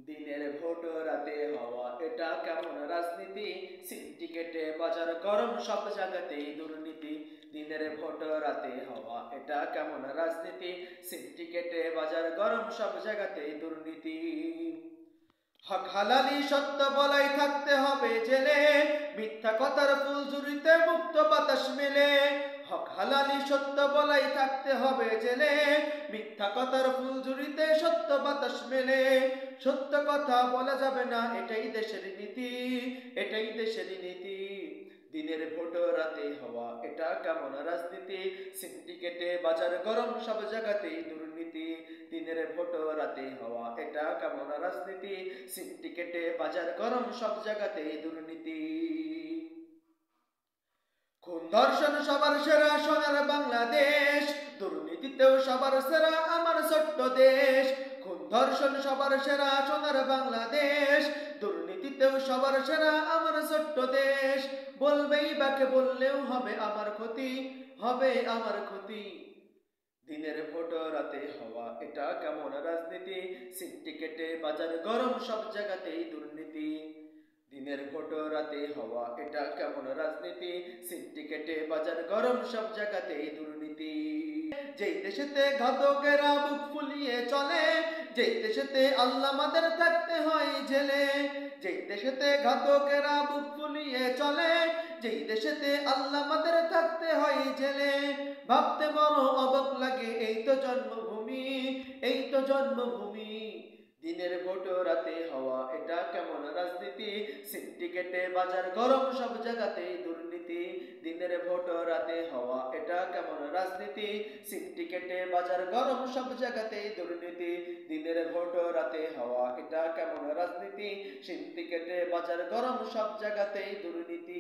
দিনের ভোট রাতে হওয়া এটা কেমন রাজনীতি? সিন্ডিকেটে বাজার গরম, সব জায়গাতেই দুর্নীতি। দিনের ভোট রাতে হওয়া এটা কেমন রাজনীতি? সিন্ডিকেটে বাজার গরম, সব জায়গাতেই দুর্নীতি। হক হালালি সত্য বলাই থাকতে হবে জেলে, মিথ্যা কথার ফুলঝুরিতে মুক্ত বাতাস মেলে। হক হালালি সত্য বলাই থাকতে হবে জেলে, মিথ্যা কথার ফুলঝুরিতে সত্য বাতাস মেলে। সত্য কথা বলা যাবে না, এটাই দেশের নীতি, এটাই দেশের নীতি। দিনের ভোট রাতে হওয়া এটা কেমন রাজনীতি? সিন্ডিকেটে বাজার গরম, সব জায়গাতেই দুর্নীতি। দিনের ভোট রাতে হওয়া এটা কেমন রাজনীতি? সিন্ডিকেটে বাজার গরম, সব জায়গাতেই দুর্নীতি। খুন ধর্ষণ সবার সেরা সোনার বাংলাদেশ, দুর্নীতিতেও সবার সেরা আমার ছোট্ট দেশ। খুন ধর্ষণ সবার সেরা সোনার বাংলাদেশ, দুর্নীতিতেও সবার সেরা আমার ছোট্ট দেশ। বলবেই বাকে বললেও হবে আমার ক্ষতি, হবে আমার ক্ষতি। দিনের ভোট রাতে হওয়া এটা কেমন রাজনীতি? সিন্ডিকেটে বাজার গরম, সব জায়গাতেই দুর্নীতি। দিনের ভোট রাতে হওয়া এটা কেমন রাজনীতি? সিন্ডিকেটে বাজার গরম, সব জায়গাতেই দুর্নীতি। যেই দেশেতে ঘাতকেরা বুক ফুলিয়ে চলে, যেই দেশেতে আল্লাহ মাদের থাকতে হয় জেলে। যেই দেশেতে ঘাতকেরা বুক ফুলিয়ে চলে, যেই দেশেতে আল্লাহ মাদের থাকতে হয় জেলে। ভাবতে বড় অবাক লাগে, এই তো জন্মভূমি, এই তো জন্মভূমি। দিনের ভোট রাতে হওয়া এটা কেমন রাজনীতি? সিন্ডিকেটে বাজার গরম, সব জায়গাতেই দুর্নীতি। দিনের ভোট রাতে হওয়া এটা কেমন রাজনীতি? সিন্ডিকেটে বাজার গরম, সব জায়গাতেই দুর্নীতি। দিনের ভোট রাতে হওয়া এটা কেমন রাজনীতি? সিন্ডিকেটে বাজার গরম, সব জায়গাতেই দুর্নীতি।